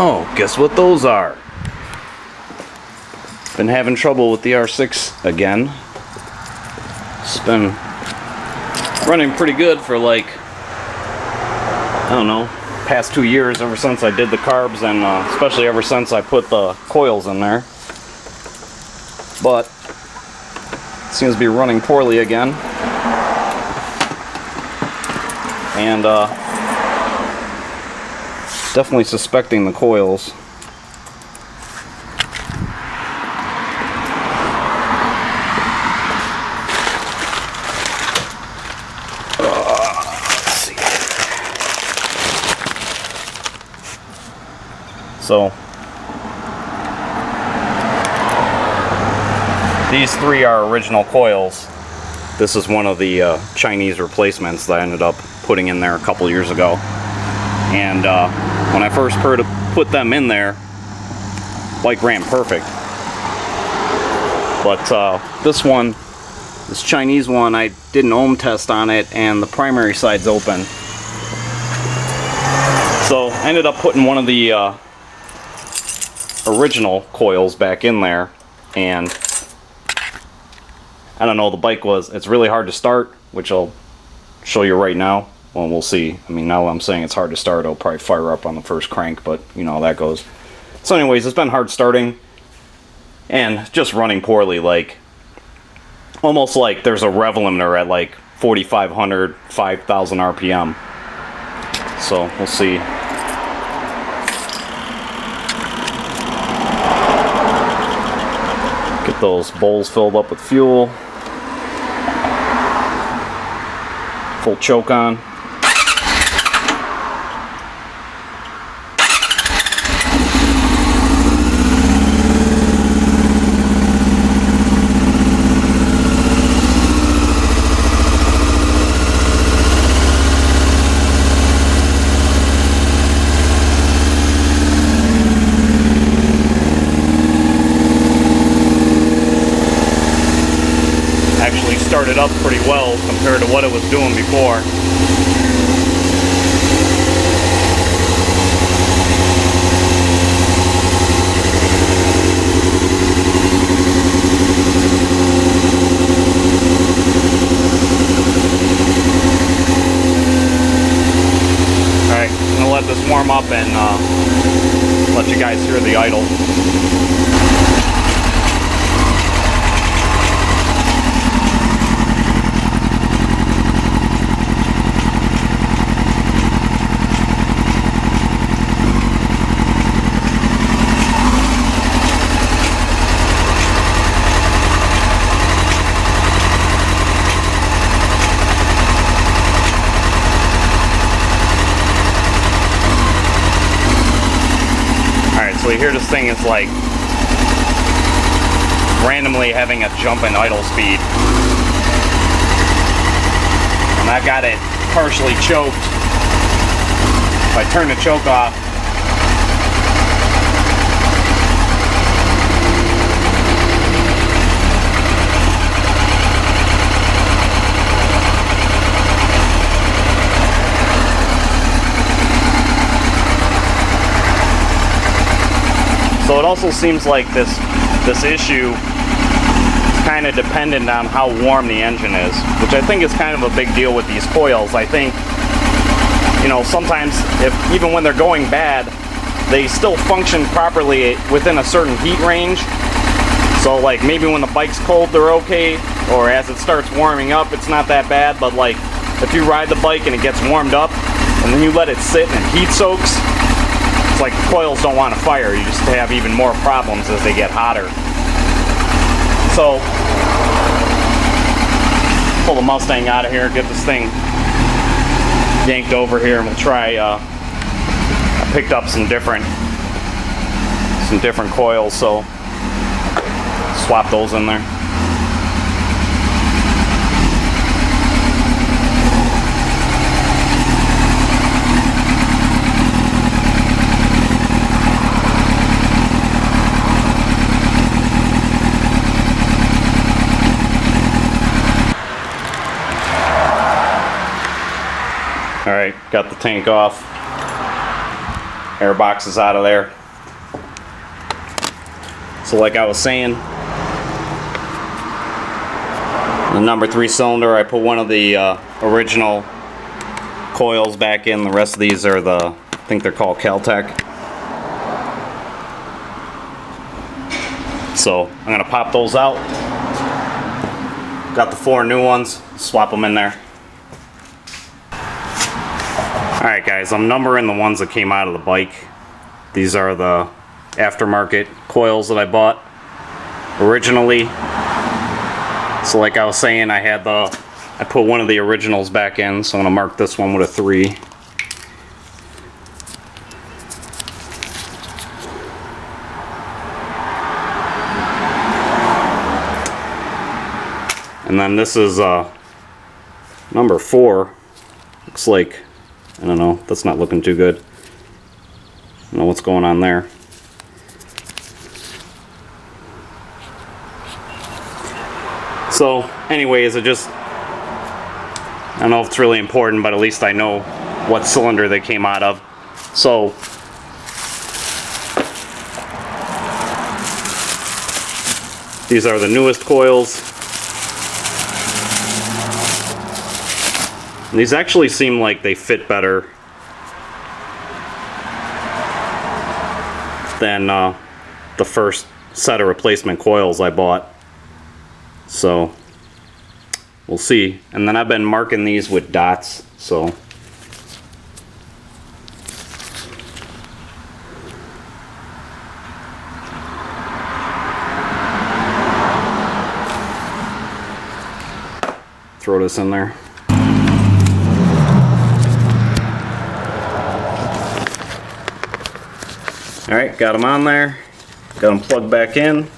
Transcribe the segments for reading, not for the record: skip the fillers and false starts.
Oh, guess what those are? Been having trouble with the R6 again. It's been running pretty good for like, I don't know, past 2 years, ever since I did the carbs, and especially ever since I put the coils in there. But it seems to be running poorly again. And definitely suspecting the coils. Let's see. So these three are original coils. This is one of the Chinese replacements that I ended up putting in there a couple years ago. And when I first put them in there, bike ran perfect. But this Chinese one, I did an ohm test on it, and the primary side's open. So I ended up putting one of the original coils back in there, and I don't know, it's really hard to start, which I'll show you right now. Well, we'll see. I mean, now I'm saying it's hard to start, it'll probably fire up on the first crank, but you know how that goes. So anyways, it's been hard starting and just running poorly, like almost like there's a rev limiter at like 4,500, 5,000 RPM. So we'll see. Get those bowls filled up with fuel. Full choke on. Actually started up pretty well compared to what it was doing before. Alright, I'm gonna let this warm up and let you guys hear the idle. So you hear this thing is like randomly having a jump in idle speed. And I've got it partially choked. If I turn the choke off, so it also seems like this issue is kind of dependent on how warm the engine is, which I think is kind of a big deal with these coils. I think, you know, sometimes even when they're going bad, they still function properly within a certain heat range. So like maybe when the bike's cold they're okay, or as it starts warming up it's not that bad, but like if you ride the bike and it gets warmed up and then you let it sit and it heat soaks, like the coils don't want to fire, you just have even more problems as they get hotter. So pull the Mustang out of here, get this thing yanked over here, and we'll try. I picked up some different coils, so swap those in there. Alright, got the tank off. air boxes out of there. So like I was saying, the number 3 cylinder, I put one of the original coils back in. The rest of these are the, I think they're called Caltech. So I'm gonna pop those out. Got the 4 new ones, swap them in there. Alright guys, I'm numbering the ones that came out of the bike. These are the aftermarket coils that I bought originally. So like I was saying, I put one of the originals back in, so I'm gonna mark this one with a 3. And then this is number 4. Looks like, I don't know, that's not looking too good. I don't know what's going on there. So anyways, I don't know if it's really important, but at least I know what cylinder they came out of. So these are the newest coils. And these actually seem like they fit better than the first set of replacement coils I bought. So we'll see. And then I've been marking these with dots, so throw this in there. Alright, got them on there. Got them plugged back in.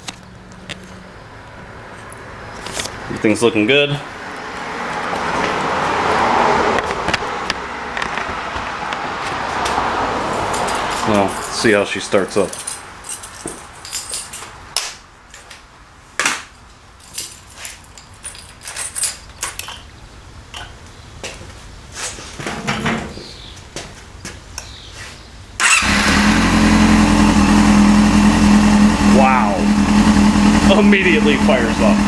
Everything's looking good. So, let's see how she starts up. Wow. Immediately fires up.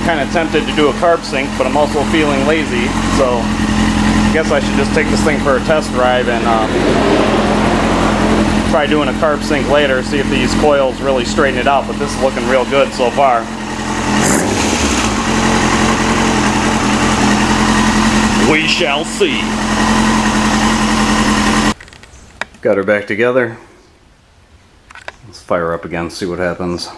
Kind of tempted to do a carb sync, but I'm also feeling lazy, so I guess I should just take this thing for a test drive and try doing a carb sync later, see if these coils really straighten it out, but this is looking real good so far. We shall see. Got her back together. Let's fire up again, see what happens.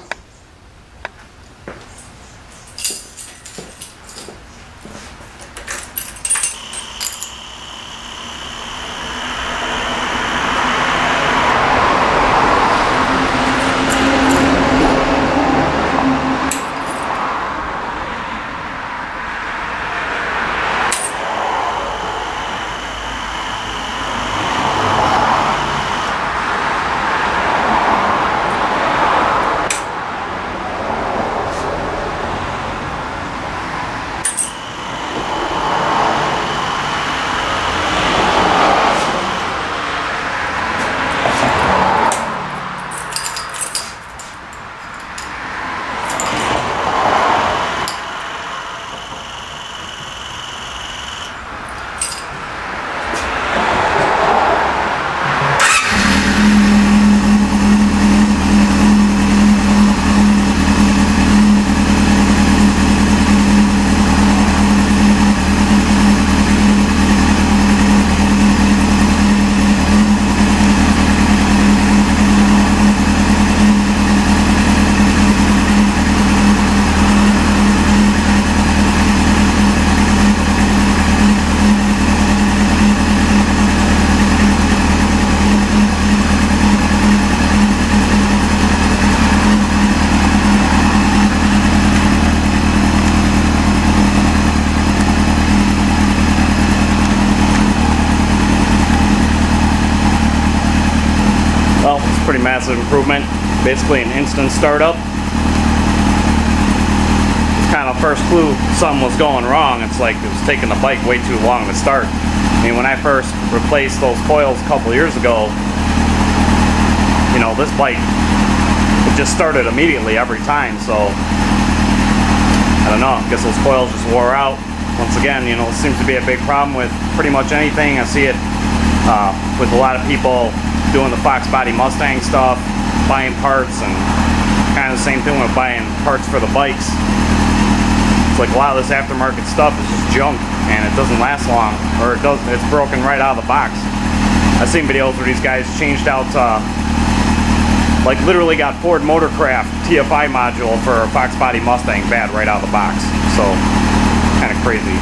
well, it's a pretty massive improvement. Basically an instant startup. It's kind of first clue something was going wrong. It's like it was taking the bike way too long to start. I mean, when I first replaced those coils a couple years ago, you know, this bike, it just started immediately every time, so I don't know, I guess those coils just wore out. Once again, you know, it seems to be a big problem with pretty much anything. I see it with a lot of people doing the Fox Body Mustang stuff, buying parts, and kind of the same thing with buying parts for the bikes. It's like a lot of this aftermarket stuff is just junk, and it doesn't last long, or it's broken right out of the box. I've seen videos where these guys changed out, like literally got Ford Motorcraft TFI module for a Fox Body Mustang bad right out of the box. So, kind of crazy.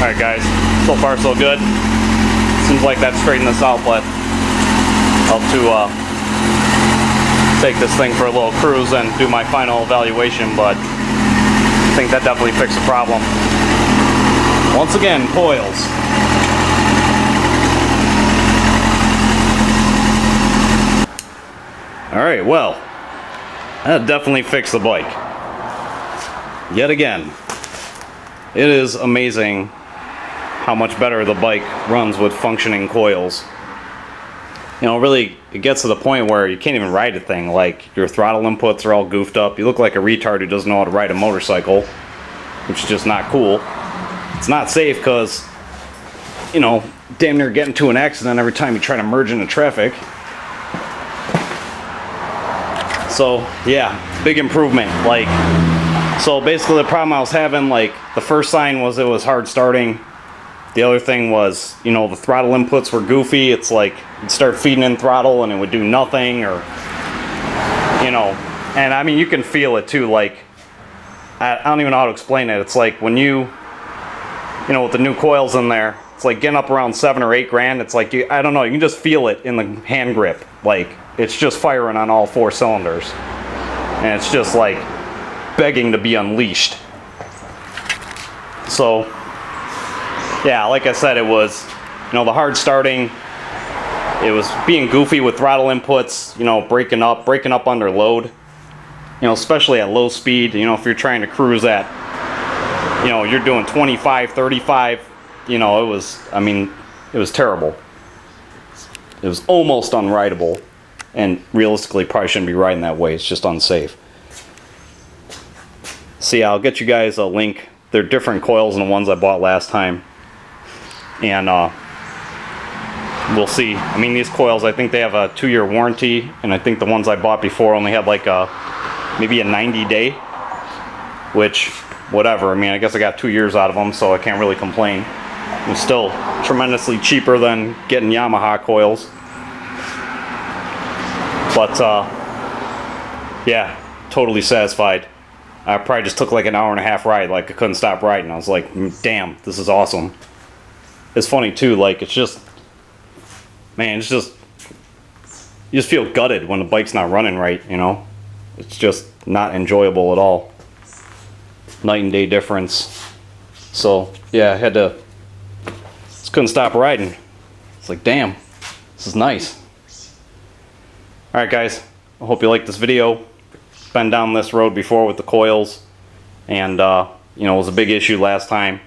Alright guys, so far so good. Seems like that straightened this out, but I'll have to take this thing for a little cruise and do my final evaluation, but I think that definitely fixed the problem. Once again, coils. Alright, well, that definitely fixed the bike. Yet again, it is amazing how much better the bike runs with functioning coils. You know, really, it gets to the point where you can't even ride the thing. Like, your throttle inputs are all goofed up. You look like a retard who doesn't know how to ride a motorcycle, which is just not cool. It's not safe because, you know, damn near get into an accident every time you try to merge into traffic. So, yeah, big improvement. Like, so basically the problem I was having, like, the first sign was it was hard starting. The other thing was, you know, the throttle inputs were goofy. It's like you'd start feeding in throttle and it would do nothing, or, you know, and I mean, you can feel it too. Like, I don't even know how to explain it. It's like when you know, with the new coils in there, it's like getting up around 7 or 8 grand. It's like, I don't know, you can just feel it in the hand grip. Like, it's just firing on all 4 cylinders. And it's just like begging to be unleashed. So, yeah, like I said, it was, you know, the hard starting. It was being goofy with throttle inputs, you know, breaking up under load. You know, especially at low speed, you know, if you're trying to cruise at, you know, you're doing 25, 35, you know, it was, I mean, it was terrible. It was almost unrideable, and realistically probably shouldn't be riding that way. It's just unsafe. See, I'll get you guys a link. They're different coils than the ones I bought last time. And we'll see. I mean, these coils, I think they have a 2-year warranty, and I think the ones I bought before only had like maybe a 90-day, which, whatever. I mean, I guess I got 2 years out of them, so I can't really complain. It's still tremendously cheaper than getting Yamaha coils. But, yeah, totally satisfied. I probably just took like an hour and a half ride. Like, I couldn't stop riding. I was like, damn, this is awesome. It's funny too, like, it's just, man, it's just, you just feel gutted when the bike's not running right, you know? It's just not enjoyable at all. Night and day difference. So, yeah, I had to, just couldn't stop riding. It's like, damn, this is nice. Alright guys, I hope you liked this video. Been down this road before with the coils, and you know, it was a big issue last time,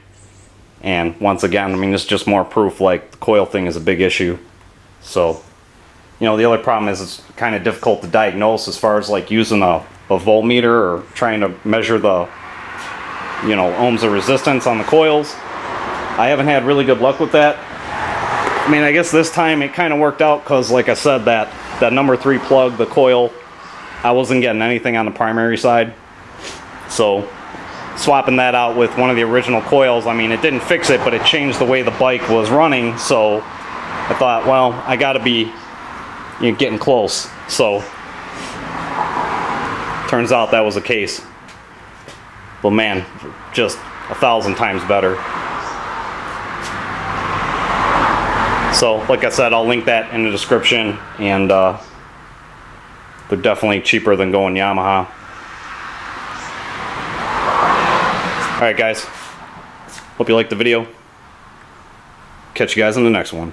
and once again, I mean, it's just more proof like the coil thing is a big issue. So, you know, the other problem is it's kind of difficult to diagnose as far as like using a voltmeter or trying to measure the, you know, ohms of resistance on the coils. I haven't had really good luck with that. I mean, I guess this time it kind of worked out because, like I said, that number 3 plug, the coil, I wasn't getting anything on the primary side. So swapping that out with one of the original coils, I mean, it didn't fix it, but it changed the way the bike was running. So I thought, well, I gotta be, you know, getting close. So turns out that was the case. But man, just 1,000 times better. So like I said, I'll link that in the description, and they're definitely cheaper than going Yamaha. Alright guys, hope you liked the video. Catch you guys in the next one.